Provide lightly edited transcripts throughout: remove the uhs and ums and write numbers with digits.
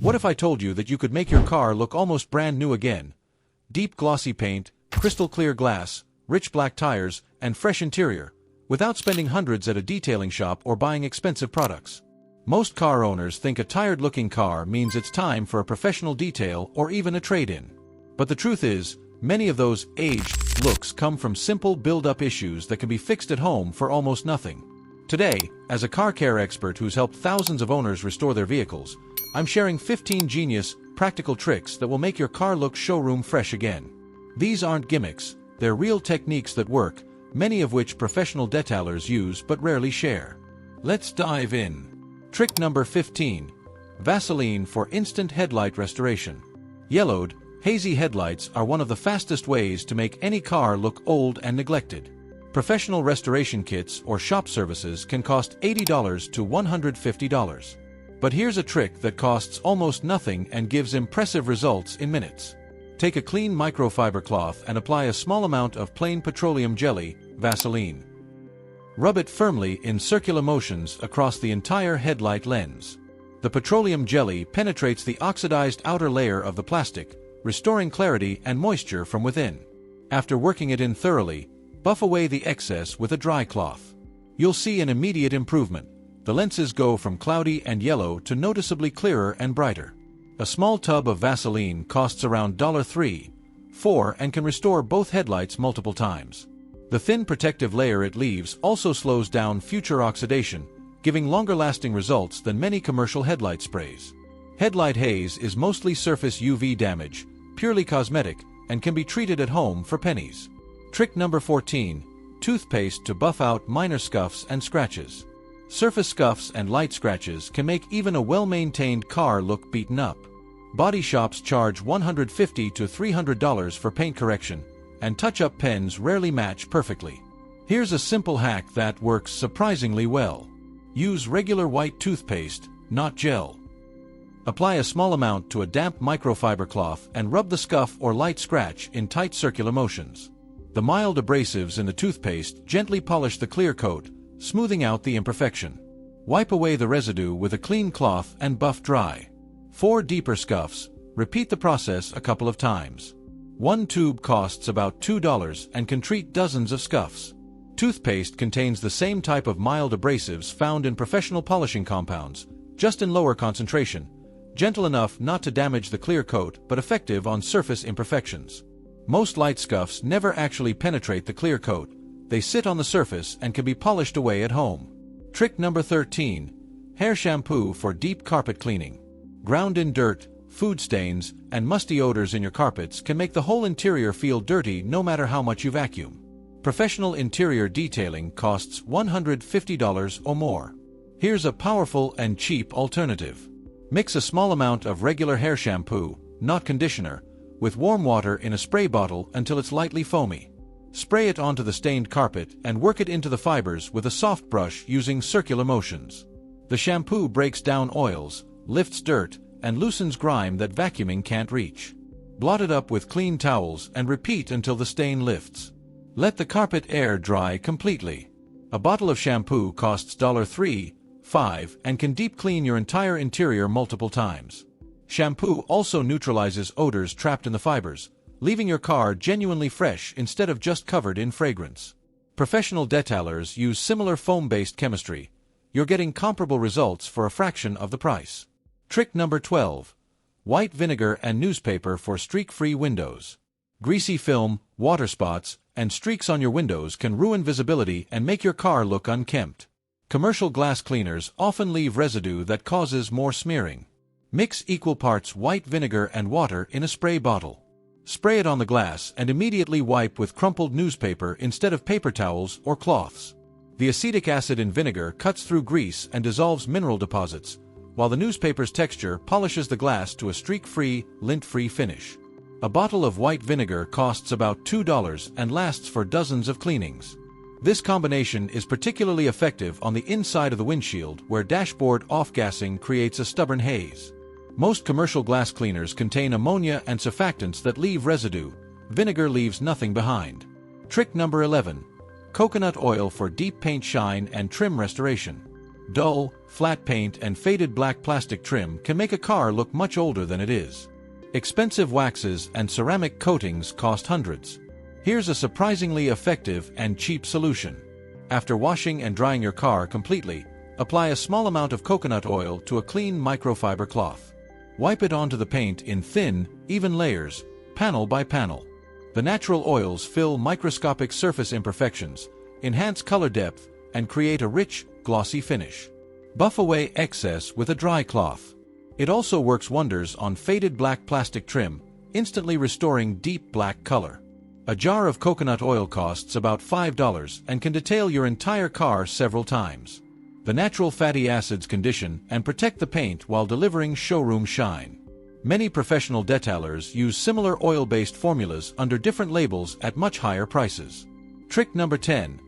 What if I told you that you could make your car look almost brand new again? Deep glossy paint, crystal clear glass, rich black tires, and fresh interior, without spending hundreds at a detailing shop or buying expensive products. Most car owners think a tired-looking car means it's time for a professional detail or even a trade-in. But the truth is, many of those aged looks come from simple build-up issues that can be fixed at home for almost nothing. Today, as a car care expert who's helped thousands of owners restore their vehicles, I'm sharing 15 genius, practical tricks that will make your car look showroom fresh again. These aren't gimmicks, they're real techniques that work, many of which professional detailers use but rarely share. Let's dive in. Trick number 15. Vaseline for instant headlight restoration. Yellowed, hazy headlights are one of the fastest ways to make any car look old and neglected. Professional restoration kits or shop services can cost $80 to $150. But here's a trick that costs almost nothing and gives impressive results in minutes. Take a clean microfiber cloth and apply a small amount of plain petroleum jelly, Vaseline. Rub it firmly in circular motions across the entire headlight lens. The petroleum jelly penetrates the oxidized outer layer of the plastic, restoring clarity and moisture from within. After working it in thoroughly, buff away the excess with a dry cloth. You'll see an immediate improvement. The lenses go from cloudy and yellow to noticeably clearer and brighter. A small tub of Vaseline costs around $3-4 and can restore both headlights multiple times. The thin protective layer it leaves also slows down future oxidation, giving longer-lasting results than many commercial headlight sprays. Headlight haze is mostly surface UV damage, purely cosmetic, and can be treated at home for pennies. Trick number 14. Toothpaste to buff out minor scuffs and scratches. Surface scuffs and light scratches can make even a well-maintained car look beaten up. Body shops charge $150 to $300 for paint correction, and touch-up pens rarely match perfectly. Here's a simple hack that works surprisingly well. Use regular white toothpaste, not gel. Apply a small amount to a damp microfiber cloth and rub the scuff or light scratch in tight circular motions. The mild abrasives in the toothpaste gently polish the clear coat, smoothing out the imperfection. Wipe away the residue with a clean cloth and buff dry. For deeper scuffs, repeat the process a couple of times. One tube costs about $2 and can treat dozens of scuffs. Toothpaste contains the same type of mild abrasives found in professional polishing compounds, just in lower concentration, gentle enough not to damage the clear coat but effective on surface imperfections. Most light scuffs never actually penetrate the clear coat. They sit on the surface and can be polished away at home. Trick number 13. Hair shampoo for deep carpet cleaning. Ground-in dirt, food stains, and musty odors in your carpets can make the whole interior feel dirty no matter how much you vacuum. Professional interior detailing costs $150 or more. Here's a powerful and cheap alternative. Mix a small amount of regular hair shampoo, not conditioner, with warm water in a spray bottle until it's lightly foamy. Spray it onto the stained carpet and work it into the fibers with a soft brush using circular motions. The shampoo breaks down oils, lifts dirt, and loosens grime that vacuuming can't reach. Blot it up with clean towels and repeat until the stain lifts. Let the carpet air dry completely. A bottle of shampoo costs $3-5 and can deep clean your entire interior multiple times. Shampoo also neutralizes odors trapped in the fibers, leaving your car genuinely fresh instead of just covered in fragrance. Professional detailers use similar foam-based chemistry. You're getting comparable results for a fraction of the price. Trick number 12. White vinegar and newspaper for streak-free windows. Greasy film, water spots, and streaks on your windows can ruin visibility and make your car look unkempt. Commercial glass cleaners often leave residue that causes more smearing. Mix equal parts white vinegar and water in a spray bottle. Spray it on the glass and immediately wipe with crumpled newspaper instead of paper towels or cloths. The acetic acid in vinegar cuts through grease and dissolves mineral deposits, while the newspaper's texture polishes the glass to a streak-free, lint-free finish. A bottle of white vinegar costs about $2 and lasts for dozens of cleanings. This combination is particularly effective on the inside of the windshield where dashboard off-gassing creates a stubborn haze. Most commercial glass cleaners contain ammonia and surfactants that leave residue. Vinegar leaves nothing behind. Trick number 11. Coconut oil for deep paint shine and trim restoration. Dull, flat paint and faded black plastic trim can make a car look much older than it is. Expensive waxes and ceramic coatings cost hundreds. Here's a surprisingly effective and cheap solution. After washing and drying your car completely, apply a small amount of coconut oil to a clean microfiber cloth. Wipe it onto the paint in thin, even layers, panel by panel. The natural oils fill microscopic surface imperfections, enhance color depth, and create a rich, glossy finish. Buff away excess with a dry cloth. It also works wonders on faded black plastic trim, instantly restoring deep black color. A jar of coconut oil costs about $5 and can detail your entire car several times. The natural fatty acids condition and protect the paint while delivering showroom shine. Many professional detailers use similar oil-based formulas under different labels at much higher prices. Trick number 10.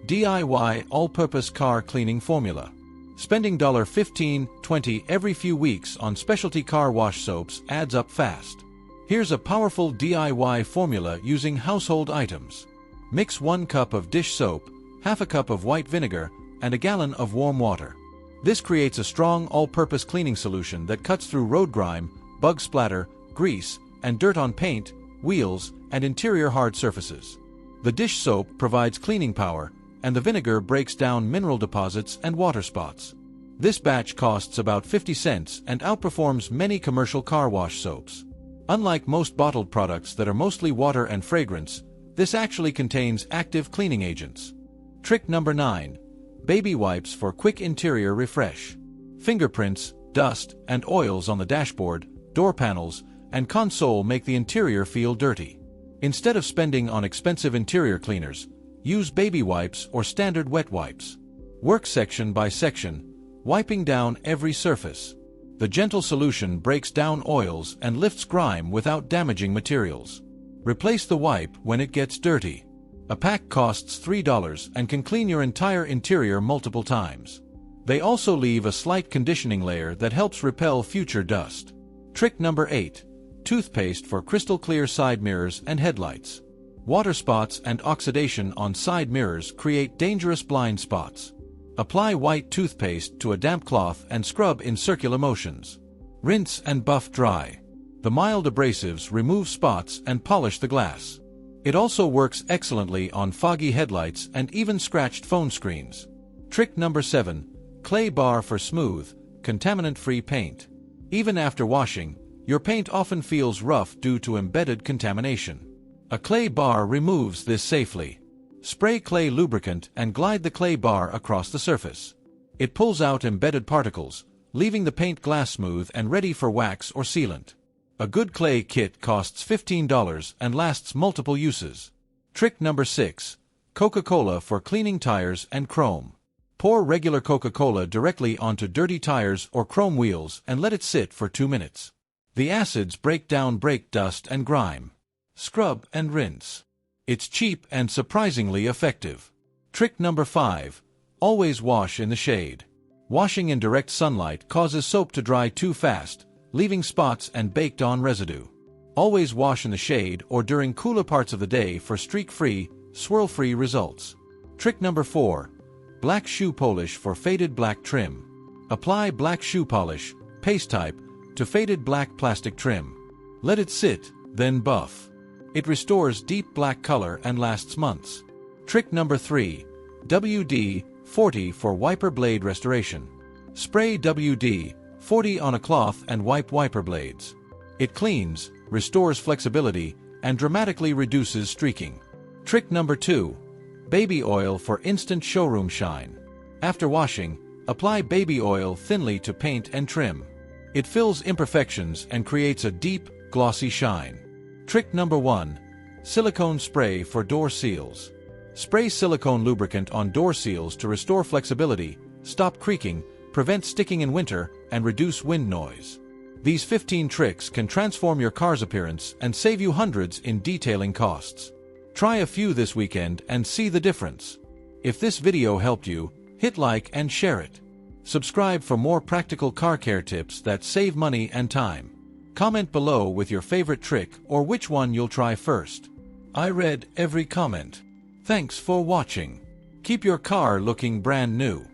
DIY all-purpose car cleaning formula. Spending $15-20 every few weeks on specialty car wash soaps adds up fast. Here's a powerful DIY formula using household items. Mix 1 cup of dish soap, half a cup of white vinegar, and a gallon of warm water. This creates a strong all-purpose cleaning solution that cuts through road grime, bug splatter, grease, and dirt on paint, wheels, and interior hard surfaces. The dish soap provides cleaning power, and the vinegar breaks down mineral deposits and water spots. This batch costs about 50 cents and outperforms many commercial car wash soaps. Unlike most bottled products that are mostly water and fragrance, this actually contains active cleaning agents. Trick number 9. Baby wipes for quick interior refresh. Fingerprints, dust, and oils on the dashboard, door panels, and console make the interior feel dirty. Instead of spending on expensive interior cleaners, use baby wipes or standard wet wipes. Work section by section, wiping down every surface. The gentle solution breaks down oils and lifts grime without damaging materials. Replace the wipe when it gets dirty. A pack costs $3 and can clean your entire interior multiple times. They also leave a slight conditioning layer that helps repel future dust. Trick number 8. Toothpaste for crystal clear side mirrors and headlights. Water spots and oxidation on side mirrors create dangerous blind spots. Apply white toothpaste to a damp cloth and scrub in circular motions. Rinse and buff dry. The mild abrasives remove spots and polish the glass. It also works excellently on foggy headlights and even scratched phone screens. Trick number 7. Clay bar for smooth, contaminant-free paint. Even after washing, your paint often feels rough due to embedded contamination. A clay bar removes this safely. Spray clay lubricant and glide the clay bar across the surface. It pulls out embedded particles, leaving the paint glass smooth and ready for wax or sealant. A good clay kit costs $15 and lasts multiple uses. Trick number 6. Coca-Cola for cleaning tires and chrome. Pour regular Coca-Cola directly onto dirty tires or chrome wheels and let it sit for 2 minutes. The acids break down brake dust and grime. Scrub and rinse. It's cheap and surprisingly effective. Trick number 5. Always wash in the shade. Washing in direct sunlight causes soap to dry too fast, leaving spots and baked-on residue. Always wash in the shade or during cooler parts of the day for streak-free, swirl-free results. Trick number 4. Black shoe polish for faded black trim. Apply black shoe polish, paste type, to faded black plastic trim. Let it sit, then buff. It restores deep black color and lasts months. Trick number 3. WD-40 for wiper blade restoration. Spray WD-40 on a cloth and wipe wiper blades. It cleans, restores flexibility, and dramatically reduces streaking. Trick number 2. Baby oil for instant showroom shine. After washing, apply baby oil thinly to paint and trim. It fills imperfections and creates a deep, glossy shine. Trick number 1. Silicone spray for door seals. Spray silicone lubricant on door seals to restore flexibility, stop creaking, prevent sticking in winter, and reduce wind noise. These 15 tricks can transform your car's appearance and save you hundreds in detailing costs. Try a few this weekend and see the difference. If this video helped you, hit like and share it. Subscribe for more practical car care tips that save money and time. Comment below with your favorite trick or which one you'll try first. I read every comment. Thanks for watching. Keep your car looking brand new.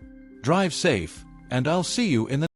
Drive safe, and I'll see you in the